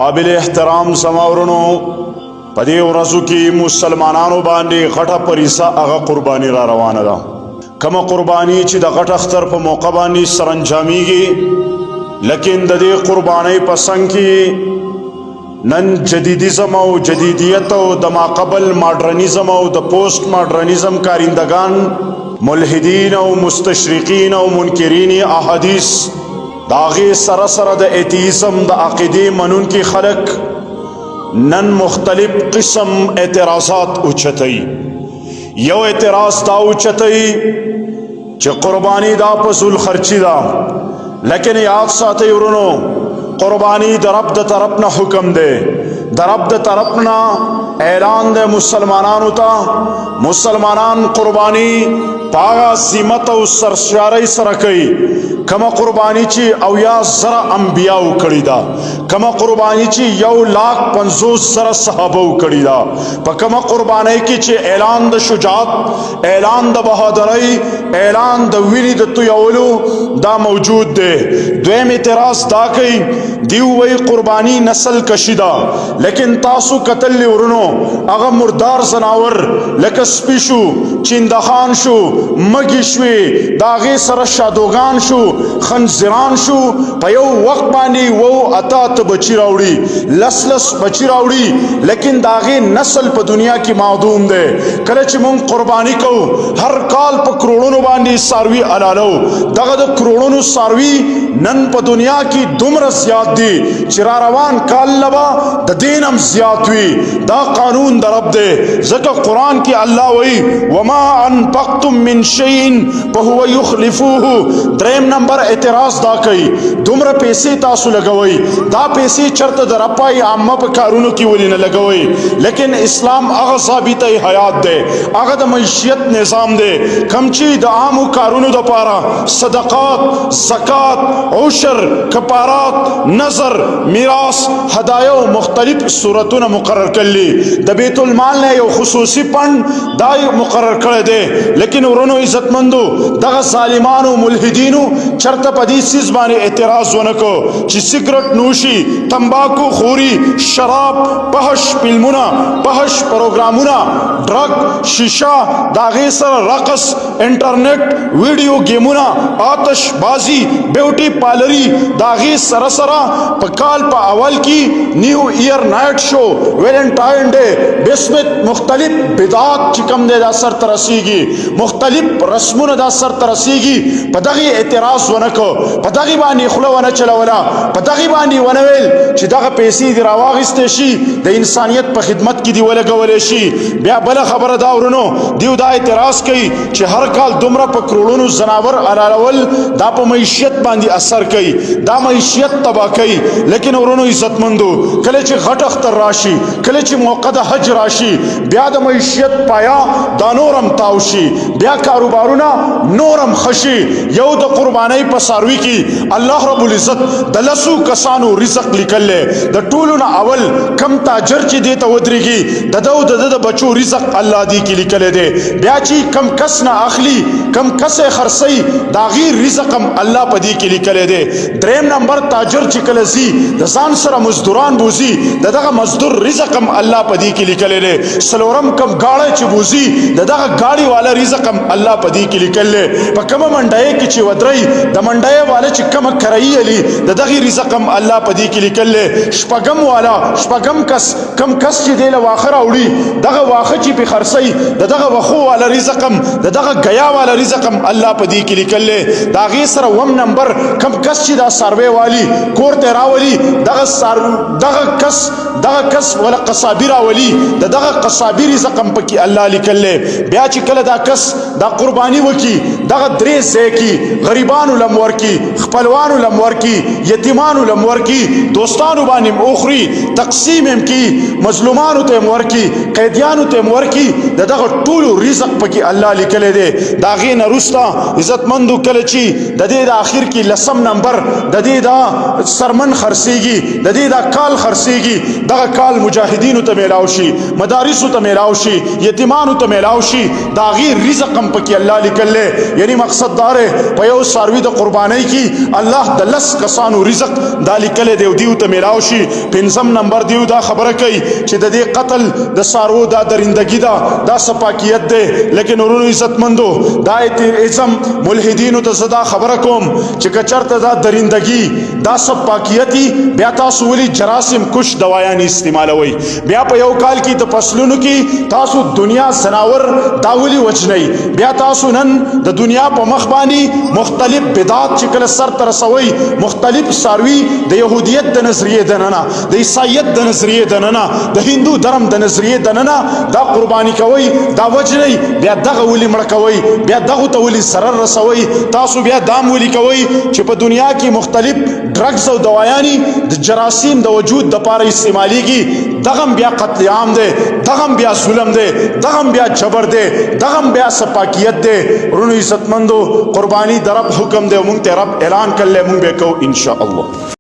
قابل احترام سماورونو پدې ورځو کې مسلمانانو باندې غټه پریسا هغه قرباني را روانه ده. کومه قرباني چې د غټ اختر په موقع باندې سرانجامېږي، لیکن د دې قربانۍ په څنګ کې نن جدیدیزم او جدیدیت او د ماقبل ماډرنیزم او د پوسټ ماډرنیزم کارندگان، ملحدین او مستشرقین او منکرین احادیث، داغه سره سره د ایتیزم د عقیده منونکي خلق نن مختلف قسم اعتراضات اوچتای. یو اعتراض دا اوچتای چې قربانی دا پسول خرچی دا، لیکن یاد ساتي ورونو قربانی در رب د طرف نه حکم دی، در رب د طرف نه اعلان دی مسلمانانو ته. مسلمانان قربانی پاغا سیمت او سرشاری سره کوي. کما قربانی چې او یا زره انبیاء کړی دا، کما قربانی چې 1,50,000 صحابه کړی دا، په کما قربانی کې چې اعلان د شجاعت، اعلان د بهادرۍ، اعلان د وینې د تویولو دا موجود دی. دویم اعتراض دا کوي دی وی قربانی نسل کشیدا، لیکن تاسو قتل ورونو هغه مردار زناور لکه سپی شو، چیندخان شو، مګی شوي، داغه سره شادوغان شو، خنزیران شو، په یو وخت باندې وو اتا ته بچی راوړي، لس بچی راوړي، لیکن داغه نسل په دنیا کې معدوم دی. کله چې مونږ قربانی کوو هر کال په کروڑونو باندې ساروی علالو، دغه د کروڑونو ساروی نن په دنیا کې دومره زیات دي چې را روان کال لبا د دینم زیات وي. دا قانون در رب دی. ځکه قرآن کې الله وایي وما انفقتم من شيء فهو يخلفه. دریم نمبر اعتراض دا کوي دومره پیسې تاسو لګوي، دا پیسې چرته د رپای عامه په کارونو کې ولې نه لګوي. لیکن اسلام هغه ثابته حیات دی، هغه د معیشت نظام دی کم چې د عامو کارونو د پاره صدقات، زکات، عشر، کفارات، نظر، میراث، هدایا او مختلف صورتونه مقرر کړلي. د بیت المال نه یو خصوصي فند دا مقرر کړی دی. لیکن ورونو عزتمندو دغه ظالمانو ملحدینو چرته په دې سیس باندې اعتراض ونکو چې سیګریټ نوشي، تمباکو خوري، شراب، فحش فلمونه، فحش پروګرامونه، ډرګ، شیشه، داغه سره رقص، انټرنیټ، ویډیو گیمونه، آتش بازی، بیوټي پالری، داغه سره سره په کال په اول کې نیو ایئر نایټ شو، ویلنټاین ډے، بسمت، مختلف بدعات چې کوم دی دا سر ترسيږي، مختلف رسمونه دا سر ترسيږي. په دغه اعتراض ونکو، په دغه باندې خوله ونه چلوله، په دغه باندې ونه ویل چې دغه پیسې دی راواغستې شي د انسانیت په خدمت کې دی ولګولې شي. بیا بل خبره دا ورونو دیو دا اعتراض کوي چې هر کال دومره په کروڑونو زناور علالول دا په معیشت باندې اثر کوي، دا معیشت تباہ کوي. لیکن ورونو عزتمندو کله چې غټ اختر راشي، کله چې موقع د حج راشي، بیا د معیشت پایا دا نورم تاوشي، بیا کاروبارونه نورم خشي. یو د قربانۍ په ساروي کې الله رب العزت د لسو کسانو رزق لیکلې، د ټولو نه اول کم تاجر چې دی ته ودرېږي د بچو رزق الله دی کې لیکلې دی. بیا چې کم کس نه اخلي، کم کس خرڅي، دا غیر رزقم الله په دې کې لیکلې دی. دریم نمبر تاجر چې کله زی د ځان سره مزدوران بوزي، دغه مزدور رزقم الله په دې کې لیکلې دی. سلورم کم گاړی چې بوزي دغه گاڑی والا رزقم الله په دې کې لیکلې. په کومه منډای کې چې ودرې د منډای والا چې کومه کرایي علي دغه رزقم الله په دې کې لیکلې. شپږم والا، شپږم کس کم کس چې دی له واخر اوړي دغه واخه چې په خرڅي دغه وخو والا رزقم، دغه غیا والا رزقم الله په دې کې لیکلې. دا غي سره وم نمبر کم کس چې دا سروي والی کور ته راولي دغه کس ولا قصابی راولي دغه قصابی رزقم پکې الله لیکلې. بیا چې کله دا کس دا قرباني وکي دغه درې ځکه غریبانو لمور کی، خپلوانو لمور کی، یتیمانو لمور کی، دوستانو باندې اوخري تقسیم هم کی، مظلومانو ته مور کی، قیدیانو ته مور کی، دغه ټول رزق پکې الله لیکلې دی. دا غي نه رستا عزتمندو کله چې د دې د اخر کې لسم نمبر د دې دا سرمن خرسيږي، د دې دا کال خرسيږي، دغه کال مجاهدینو ته میلاو شي، مدارسو ته میلاو شي، یتیمانو ته میلاو شي، دا غي رزق هم پکې الله لیکلې. یعنی مقصد دار په یو سروي سړی د قربانۍ کی الله د لس کسانو رزق دالی کله دیو ته میلاو شي. پنځم نمبر دیو دا خبره کوي چې د دې قتل د سارو دا درندگی دا سپاکیت ده. لیکن ورونو عزتمندو دا ازم ملحدینو ته صدا خبره کوم چې کچرته دا درندگی دا سپاکیتی بیا تاسو ولی جراثیم کش دوایان استعمالوي. بیا په یو کال کې د فصلونو کې تاسو دنیا سناور داولی وچنی. بیا تاسو نن د دنیا په مخ باندې مختلف بدعات چې کله سر تر سوي مختلف ساروي د يهودیت د نظریه دننه د عیسایت د نظریه دننه د هندو درم د نظریه دننه دا قرباني کوي دا وجنی. بیا دغه ولي مړ کوي بیا دغه ته ولي سرر رسوي. تاسو بیا دام ولي کوي چې په دنیا کې مختلف ډرګز او دواياني د جراثیم د وجود د پاره استعماليږي. دغم بیا قتل عام ده دغم بیا ظلم ده دغم بیا جبر ده دغم بیا سپاکیت ده. ورونو عزتمندو قربانی در رب حکم ده مونږ ته رب اعلان کړل مونږ به کو ان شاء الله.